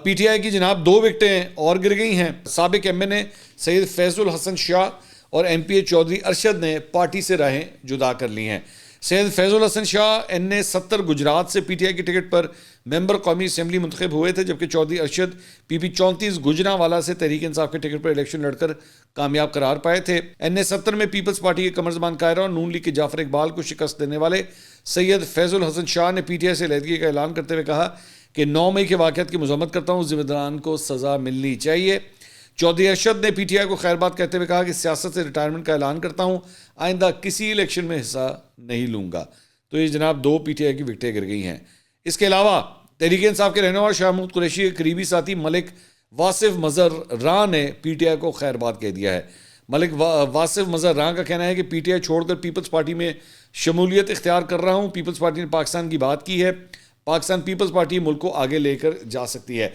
P T I کی جناب 2 وکٹیں اور گر گئی ہیں۔ سابق ایم این اے سید فیض الحسن شاہ اور ایم پی اے چودھری ارشد نے پارٹی سے راہیں جدا کر لی ہیں۔ سید فیض الحسن شاہ این اے 70 گجرات سے پی ٹی آئی کی ٹکٹ پر ممبر قومی اسمبلی منتخب ہوئے تھے، جبکہ چودھری ارشد پی پی 34 گوجرانوالا سے تحریک انصاف کے ٹکٹ پر الیکشن لڑ کر کامیاب قرار پائے تھے۔ این اے 70 میں پیپلز پارٹی کے قمر زمان قاہرہ اور نون لیگ کے جعفر اقبال کو شکست دینے والے سید فیض الحسن شاہ نے پی ٹی آئی سے علیحدگی کا اعلان کرتے ہوئے کہا کہ 9 مئی کے واقعات کی مذمت کرتا ہوں، ذمہ داران کو سزا ملنی چاہیے۔ چودھری ارشد نے پی ٹی آئی کو خیر بات کہتے ہوئے کہا کہ سیاست سے ریٹائرمنٹ کا اعلان کرتا ہوں، آئندہ کسی الیکشن میں حصہ نہیں لوں گا۔ تو یہ جناب 2 پی ٹی آئی کی وکٹیں گر گئی ہیں۔ اس کے علاوہ تحریک انصاف کے رہنما شاہ محمود قریشی کے قریبی ساتھی ملک واصف مظہر راں نے پی ٹی آئی کو خیر بات کہہ دیا ہے۔ ملک واصف مظہر راں کا کہنا ہے کہ پی ٹی آئی چھوڑ کر پیپلز پارٹی میں شمولیت اختیار کر رہا ہوں۔ پیپلز پارٹی نے پاکستان کی بات کی ہے، پاکستان پیپلز پارٹی ملک کو آگے لے کر جا سکتی ہے۔